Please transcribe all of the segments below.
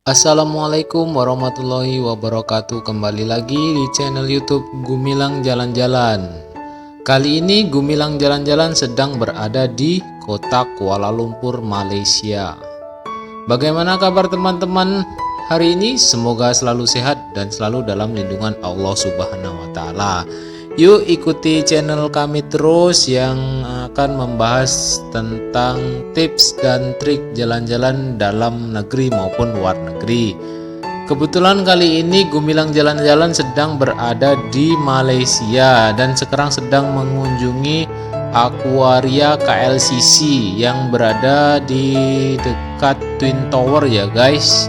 Assalamualaikum warahmatullahi wabarakatuh. Kembali lagi di channel YouTube Gumilang Jalan-Jalan. Kali ini Gumilang Jalan-Jalan sedang berada di kota Kuala Lumpur, Malaysia. Bagaimana kabar teman-teman hari ini? Semoga selalu sehat dan selalu dalam lindungan Allah Subhanahu wa taala. Yuk ikuti channel kami terus yang akan membahas tentang tips dan trik jalan-jalan dalam negeri maupun luar negeri. Kebetulan kali ini Gumilang Jalan-Jalan sedang berada di Malaysia dan sekarang sedang mengunjungi Aquaria KLCC yang berada di dekat Twin Tower ya guys.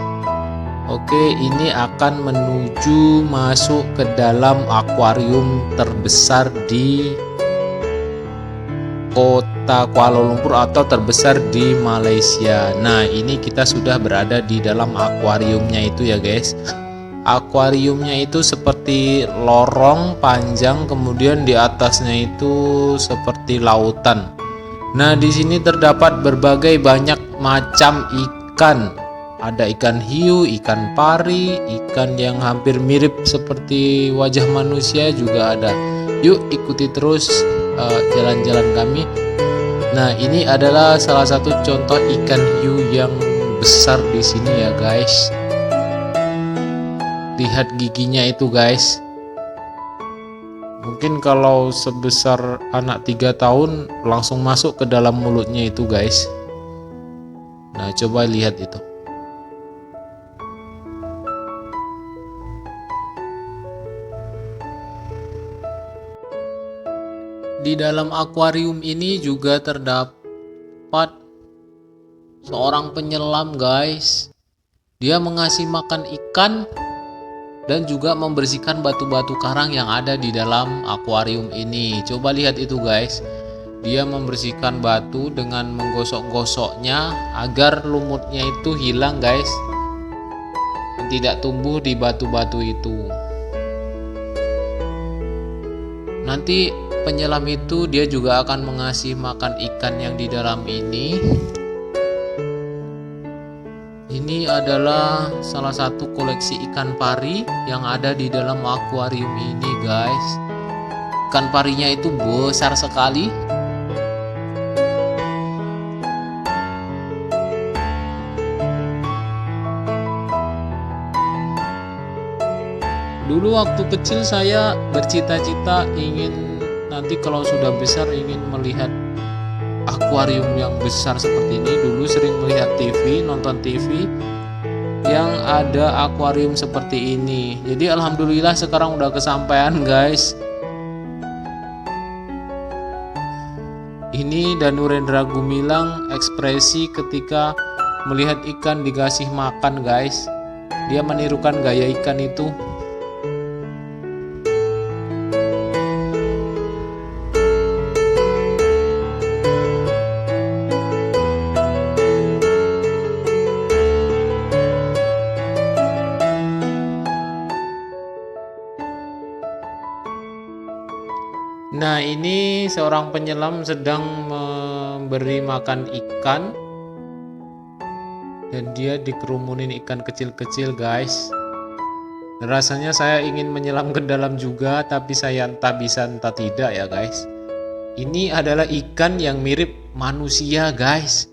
Oke, ini akan menuju masuk ke dalam akuarium terbesar di kota Kuala Lumpur atau terbesar di Malaysia. Nah, ini kita sudah berada di dalam akuariumnya itu ya guys. Akuariumnya itu seperti lorong panjang, kemudian di atasnya itu seperti lautan. Nah, di sini terdapat berbagai banyak macam ikan. Ada ikan hiu, ikan pari, ikan yang hampir mirip seperti wajah manusia juga ada. Yuk ikuti terus jalan-jalan kami. Nah, ini adalah salah satu contoh ikan hiu yang besar di sini ya guys. Lihat giginya itu guys. Mungkin kalau sebesar anak 3 tahun langsung masuk ke dalam mulutnya itu guys. Nah, coba lihat itu. Di dalam akuarium ini juga terdapat seorang penyelam guys. Dia mengasih makan ikan dan juga membersihkan batu-batu karang yang ada di dalam akuarium ini. Coba lihat itu guys. Dia membersihkan batu dengan menggosok-gosoknya agar lumutnya itu hilang guys, dan tidak tumbuh di batu-batu itu. Nanti penyelam itu dia juga akan mengasih makan ikan yang di dalam ini. Ini adalah salah satu koleksi ikan pari yang ada di dalam akuarium ini guys. Ikan parinya itu besar sekali. Dulu waktu kecil saya bercita-cita ingin nanti kalau sudah besar ingin melihat akuarium yang besar seperti ini. Dulu sering melihat TV, nonton TV yang ada akuarium seperti ini. Jadi alhamdulillah sekarang udah kesampaian guys. Ini Danurendra Gumilang ekspresi ketika melihat ikan dikasih makan guys. Dia menirukan gaya ikan itu. Nah, ini seorang penyelam sedang memberi makan ikan dan dia dikerumunin ikan kecil-kecil guys. Rasanya saya ingin menyelam ke dalam juga, tapi saya entah bisa entah tidak ya guys. Ini adalah ikan yang mirip manusia guys.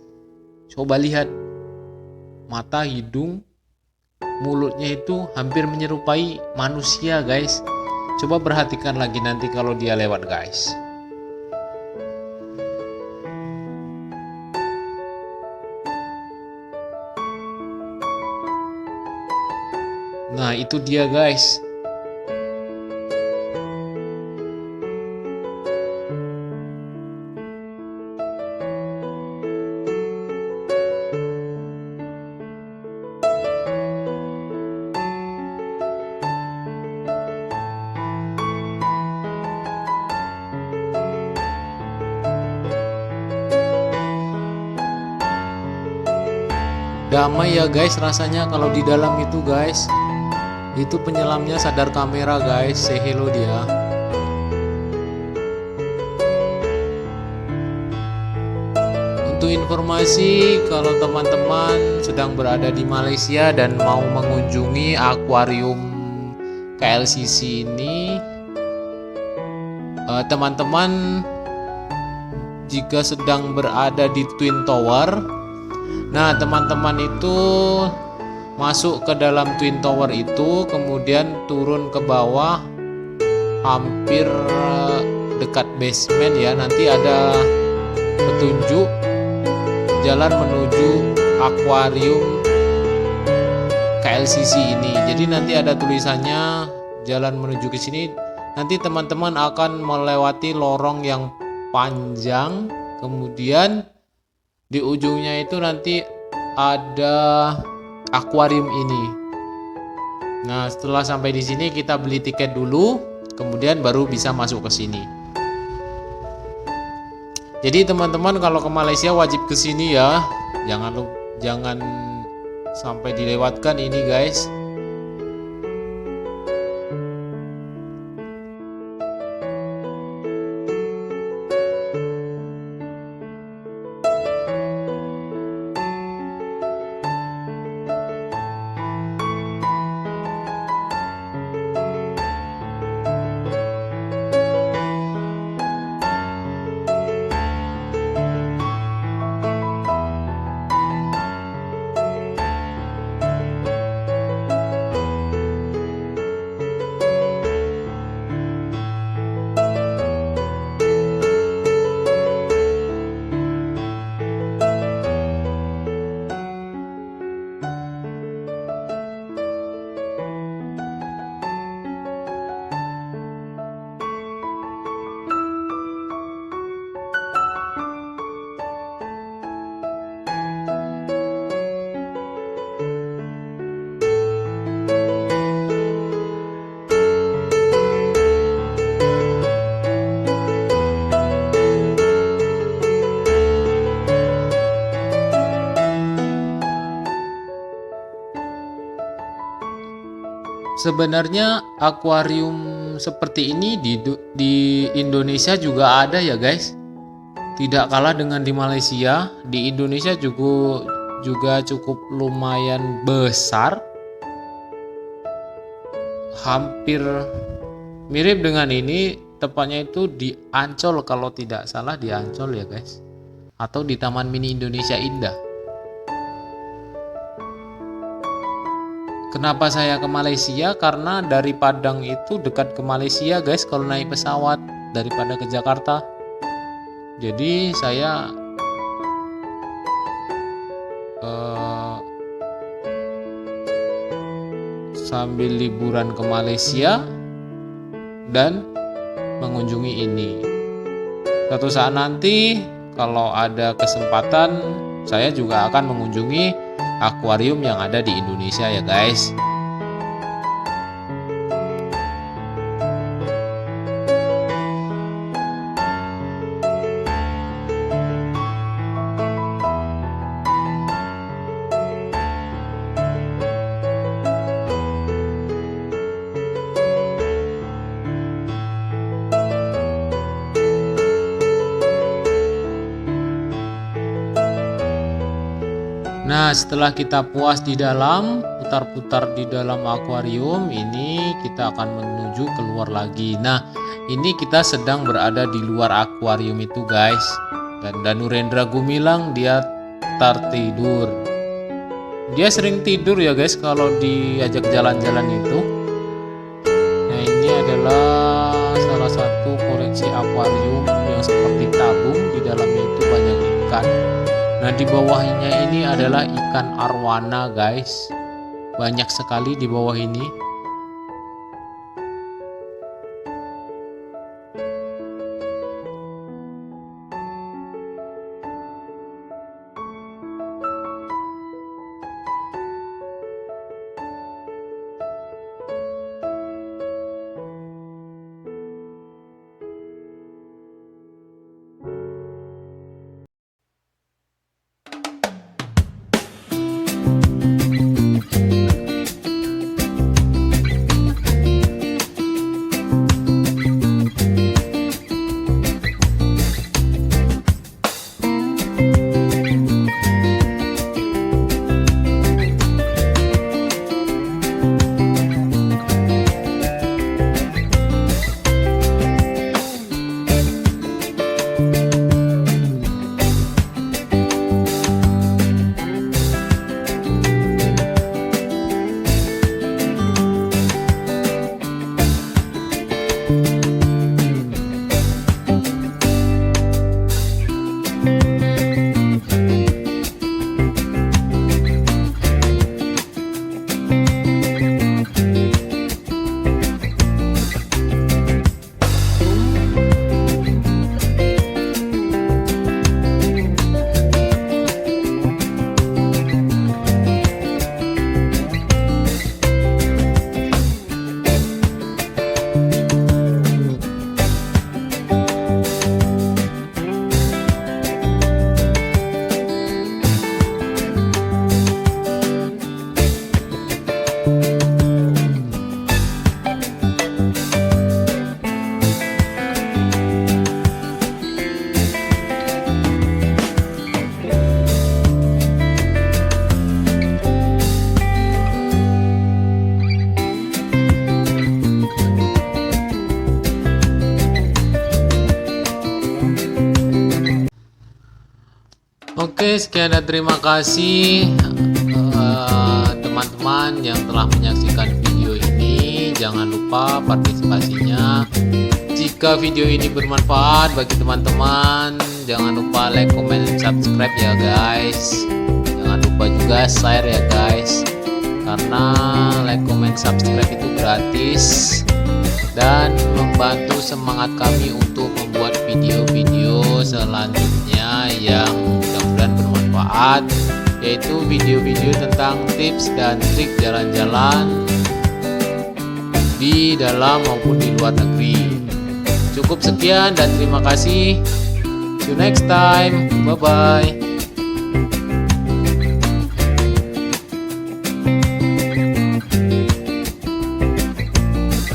Coba lihat mata, hidung, mulutnya itu hampir menyerupai manusia guys. Coba perhatikan lagi nanti kalau dia lewat guys. Nah, itu dia guys. Damai ya guys rasanya kalau di dalam itu guys. Itu penyelamnya sadar kamera guys, say hello dia. Suatu informasi kalau teman-teman sedang berada di Malaysia dan mau mengunjungi akuarium KLCC ini, teman-teman jika sedang berada di Twin Tower, nah teman-teman itu masuk ke dalam Twin Tower itu, kemudian turun ke bawah hampir dekat basement ya, nanti ada petunjuk jalan menuju akuarium KLCC ini. Jadi nanti ada tulisannya jalan menuju ke sini. Nanti teman-teman akan melewati lorong yang panjang, kemudian di ujungnya itu nanti ada akuarium ini. Nah, setelah sampai di sini kita beli tiket dulu, kemudian baru bisa masuk ke sini. Jadi teman-teman kalau ke Malaysia wajib ke sini ya. Jangan sampai dilewatkan ini, guys. Sebenarnya akuarium seperti ini di Indonesia juga ada ya, guys. Tidak kalah dengan di Malaysia, di Indonesia juga cukup lumayan besar. Hampir mirip dengan ini, tepatnya itu di Ancol kalau tidak salah, di Ancol ya, guys. Atau di Taman Mini Indonesia Indah. Kenapa saya ke Malaysia? Karena dari Padang itu dekat ke Malaysia, guys, kalau naik pesawat daripada ke Jakarta. Jadi saya sambil liburan ke Malaysia dan mengunjungi ini. Suatu saat nanti kalau ada kesempatan, saya juga akan mengunjungi akuarium yang ada di Indonesia ya, guys. Nah, setelah kita puas di dalam, putar-putar di dalam akuarium ini, kita akan menuju keluar lagi. Nah, ini kita sedang berada di luar akuarium itu, guys. Dan Danurendra Gumilang dia tertidur. Dia sering tidur ya, guys, kalau diajak jalan-jalan itu. Nah, ini adalah salah satu koleksi akuarium yang seperti tabung, di dalamnya itu banyak ikan. Nah, di bawahnya ini adalah ikan arwana, guys. Banyak sekali di bawah ini. Oke, sekian dan terima kasih teman-teman yang telah menyaksikan video ini. Jangan lupa partisipasinya. Jika video ini bermanfaat bagi teman-teman, jangan lupa like, comment, dan subscribe ya guys. Jangan lupa juga share ya guys, karena like, comment, subscribe itu gratis dan membantu semangat kami untuk membuat video-video selanjutnya yang mudah-mudahan bermanfaat, yaitu video-video tentang tips dan trik jalan-jalan di dalam maupun di luar negeri. Cukup sekian dan terima kasih. See you next time. Bye bye.